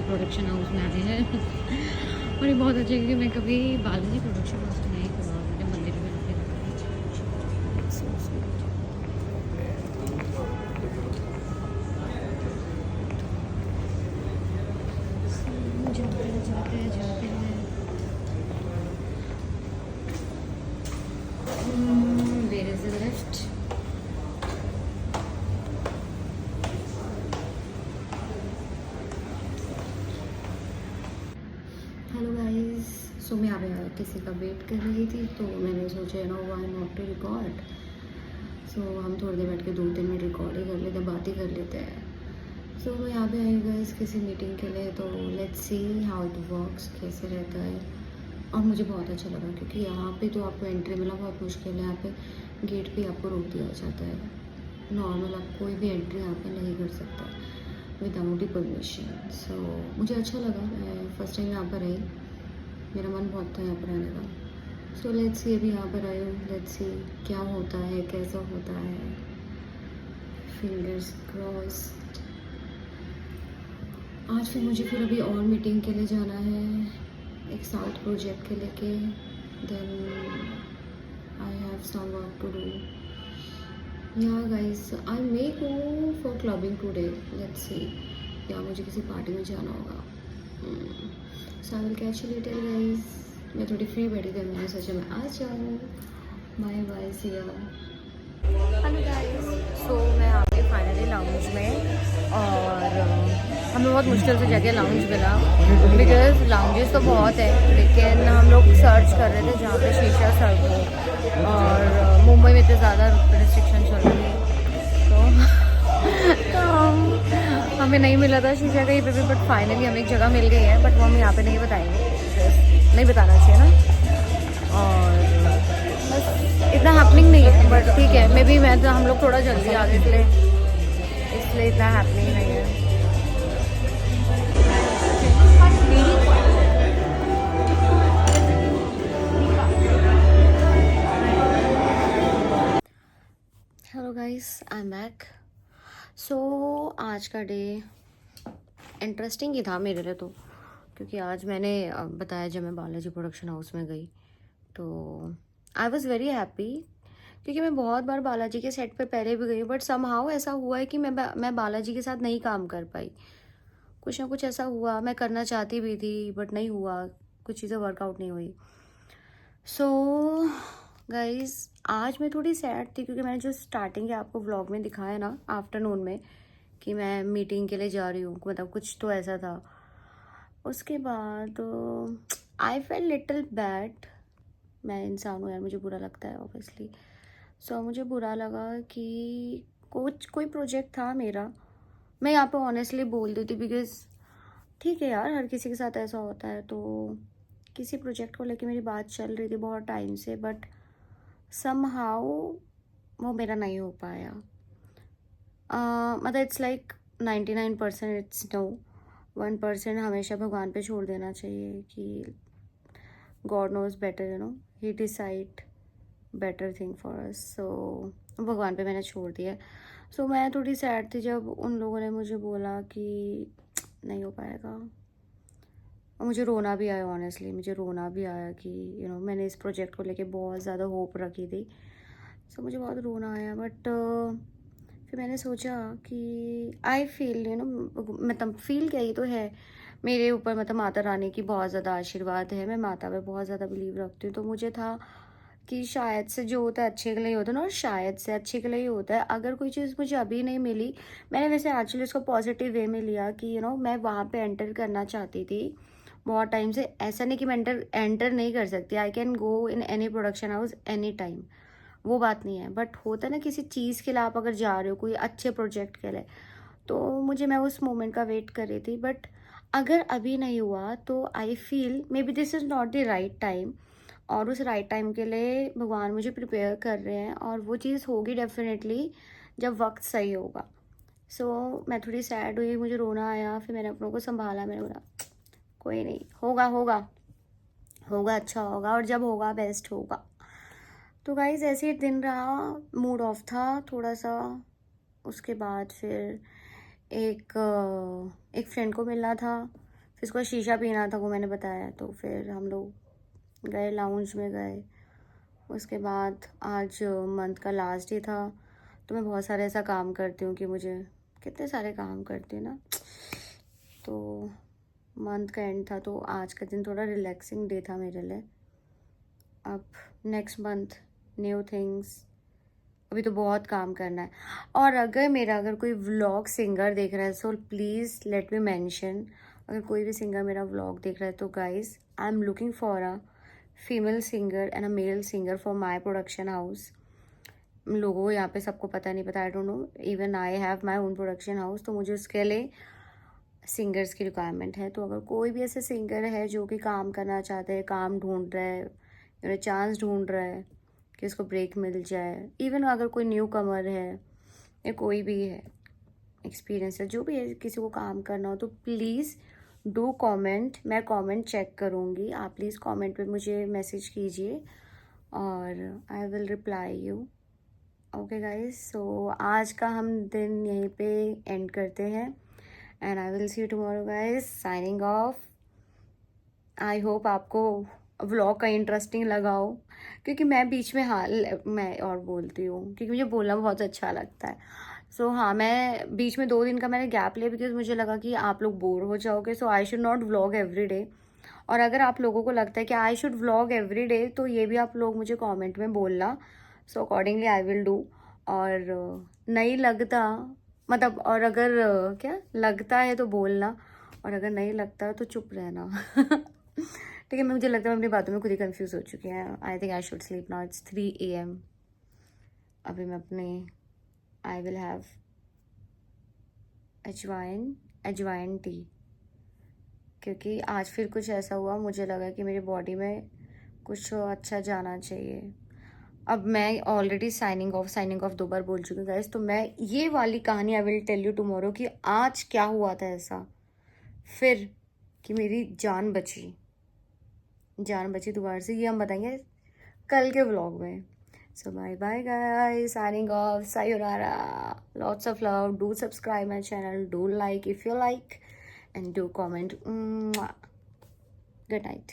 Balaji production house में आते हैं और ये बहुत अच्छा है क्योंकि मैं कभी बालाजी प्रोडक्शन हाउस में नहीं था और मुझे मंदिर में जाते हैं where is the lift. Hello guys, so मैं यहाँ किसी का वेट कर रही थी तो मैंने सोचा you know why not to record. So हम थोड़ी देर बैठ के 2-3 मिनट रिकॉर्ड ही कर लेते हैं, बात ही कर लेते हैं। सो मैं यहाँ पे आई गाइस किसी मीटिंग के लिए, तो let's see how it works, कैसे रहता है। और मुझे बहुत अच्छा लगा क्योंकि यहाँ पे तो आपको एंट्री मिलना बहुत मुश्किल है। यहाँ पे गेट पे आपको रोक दिया जाता है, नॉर्मल आप कोई भी एंट्री यहाँ पे नहीं कर सकता विदाउट परमिशन। सो मुझे अच्छा लगा, मैं फर्स्ट टाइम यहाँ पर आई, मेरा मन बहुत था यहाँ पर आने का। सो लेट्स सी, अभी यहाँ पर आई हूँ, लेट्स सी क्या होता है, कैसा होता है, फिंगर्स क्रॉस्ड। आज फिर मुझे फिर अभी और मीटिंग के लिए जाना है, एक साउथ प्रोजेक्ट के लेके। Then I have some work to do. Yeah guys, I may go for clubbing today, let's see, या मुझे किसी पार्टी में जाना होगा। So I will catch you later guys. मैं थोड़ी फ्री बैठी थी, मैंने सोचा मैं आ जाऊँ। Bye bye, see you. Hello guys, so मैं आ गई फाइनली लाउंज में और हमें बहुत मुश्किल से जगह लाउंज मिला बिकॉज लाउंजेस तो बहुत है, लेकिन हम लोग सर्च कर रहे थे जहाँ पे शीशा सर्व हो, और मुंबई में इतने ज़्यादा रिस्ट्रिक्शन चल रही है तो हमें नहीं मिला था शीशा कहीं पे भी। बट फाइनली हमें एक जगह मिल गई है, बट वो हम यहाँ पे नहीं बताएंगे, नहीं बताना चाहिए ना। और बस इतना हैपनिंग नहीं है, बट ठीक है, मे बी मैं तो हम लोग थोड़ा जल्दी आ गए इसलिए इतना हैपनिंग नहीं है। Hello guys, I am back. So आज का डे इंटरेस्टिंग ही था मेरे लिए तो, क्योंकि आज मैंने बताया जब मैं बालाजी प्रोडक्शन हाउस में गई तो आई वॉज़ वेरी हैप्पी, क्योंकि मैं बहुत बार बालाजी के सेट पे पहले भी गई, बट समहाउ ऐसा हुआ है कि मैं बालाजी के साथ नहीं काम कर पाई। कुछ ना कुछ ऐसा हुआ, मैं करना चाहती भी थी बट नहीं हुआ, कुछ चीज़ें वर्कआउट नहीं हुई। सो गाइज, आज मैं थोड़ी सैड थी क्योंकि मैंने जो स्टार्टिंग है आपको व्लॉग में दिखाया ना आफ्टरनून में कि मैं मीटिंग के लिए जा रही हूँ, मतलब कुछ तो ऐसा था। उसके बाद आई फेल लिटिल बैड। मैं इंसान हूँ यार, मुझे बुरा लगता है ऑब्वियसली। सो मुझे बुरा लगा कि कोई प्रोजेक्ट था मेरा, मैं यहाँ पे ऑनेस्टली बोल देती बिकॉज ठीक है यार, हर किसी के साथ ऐसा होता है। तो किसी प्रोजेक्ट को लेके मेरी बात चल रही थी बहुत टाइम से, बट समहाउ वो मेरा नहीं हो पाया। मतलब इट्स लाइक 99% इट्स नो, 1% हमेशा भगवान पे छोड़ देना चाहिए कि God knows better, you know, he decide better thing for us. So भगवान पे मैंने छोड़ दिया। सो मैं थोड़ी सैड थी जब उन लोगों ने मुझे बोला कि नहीं हो पाएगा, और मुझे रोना भी आया ऑनेस्टली, मुझे रोना भी आया कि यू नो मैंने इस प्रोजेक्ट को लेके बहुत ज़्यादा होप रखी थी। सो मुझे बहुत रोना आया, बट फिर मैंने सोचा कि आई फील यू नो, मतलब फील क्या, ही तो है मेरे ऊपर, मतलब माता रानी की बहुत ज़्यादा आशीर्वाद है, मैं माता पे बहुत ज़्यादा बिलीव रखती हूँ। तो मुझे था कि शायद से जो होता है अच्छे के लिए ही होता है ना, और शायद से अच्छे के लिए ही होता है। अगर कोई चीज़ मुझे अभी नहीं मिली, मैंने वैसे एक्चुअली उसको पॉजिटिव वे में लिया कि यू नो मैं वहाँ पे एंटर करना चाहती थी बहुत टाइम से। ऐसा नहीं कि मैं एंटर नहीं कर सकती, I can go in any production house any time, वो बात नहीं है। बट होता है ना किसी चीज़ के लिए आप अगर जा रहे हो कोई अच्छे प्रोजेक्ट के लिए, तो मैं उस मोमेंट का वेट कर रही थी। बट अगर अभी नहीं हुआ तो I feel may be this is not the right time, और उस राइट टाइम के लिए भगवान मुझे प्रिपेयर कर रहे हैं, और वो चीज़ होगी डेफिनेटली जब वक्त सही होगा। सो मैं थोड़ी सैड हुई, मुझे रोना आया, फिर मैंने अपनों को संभाला, मैंने बोला कोई नहीं, होगा होगा होगा, अच्छा होगा, और जब होगा बेस्ट होगा। तो गाइज ऐसे ही दिन रहा, मूड ऑफ था थोड़ा सा। उसके बाद फिर एक फ्रेंड को मिलना था, फिर उसके बाद शीशा पीना था, वो मैंने बताया। तो फिर हम लोग गए, लाउंज में गए। उसके बाद आज मंथ का लास्ट डे था, तो मैं बहुत सारे ऐसा काम करती हूँ कि मुझे कितने सारे काम करती हूँ ना, तो मंथ का एंड था, तो आज का दिन थोड़ा रिलैक्सिंग डे था मेरे लिए। अब नेक्स्ट मंथ न्यू थिंग्स, अभी तो बहुत काम करना है। और अगर कोई व्लॉग सिंगर देख रहा है, so please let me mention, अगर कोई भी सिंगर मेरा व्लॉग देख रहा है तो guys I am looking for a female singer and a male singer for my production house. लोगों को यहाँ पे सबको पता नहीं पता, I don't know, even I have my own production house, तो मुझे उसके लिए सिंगर्स की रिक्वायरमेंट है। तो अगर कोई भी ऐसे सिंगर है जो कि काम करना चाहते हैं, काम ढूंढ रहा है, चांस ढूंढ रहा है कि उसको ब्रेक मिल जाए, इवन अगर कोई न्यू कमर है या कोई भी है, एक्सपीरियंस है, जो भी है, किसी को काम करना हो, तो प्लीज़ डू कमेंट। मैं कमेंट चेक करूँगी, आप प्लीज़ कमेंट पे मुझे मैसेज कीजिए और I will reply you. Okay guys, so आज का हम दिन यहीं पे एंड करते हैं and I will see you tomorrow guys, signing off. I hope आपको व्लॉग का इंटरेस्टिंग लगा हो, क्योंकि मैं बीच में मैं और बोलती हूँ क्योंकि मुझे बोलना बहुत अच्छा लगता है। सो हाँ, मैं बीच में 2 दिन का मैंने गैप लिया बिकॉज मुझे लगा कि आप लोग बोर हो जाओगे, so I should not vlog every day. और अगर आप लोगों को लगता है कि I should vlog every day, तो ये भी आप लोग मुझे कमेंट में बोलना, so accordingly I will do. और नहीं लगता, मतलब, और अगर क्या लगता है तो बोलना, और अगर नहीं लगता है तो चुप रहना। ठीक है, मुझे लगता है मैं अपनी बातों में खुद ही कंफ्यूज हो चुकी है। I think I should sleep now, it's 3 AM। अभी मैं अपने आई विल हैव अजवाइन टी, क्योंकि आज फिर कुछ ऐसा हुआ, मुझे लगा कि मेरी बॉडी में कुछ अच्छा जाना चाहिए। अब मैं ऑलरेडी साइनिंग ऑफ 2 बार बोल चुकी हूँ गाइस, तो मैं ये वाली कहानी I will tell you tomorrow कि आज क्या हुआ था ऐसा फिर कि मेरी जान बची दोबारा से, ये हम बताएंगे कल के व्लॉग में। So bye bye guys, signing off, sayonara, lots of love, do subscribe my channel, do like if you like, and do comment. Good night.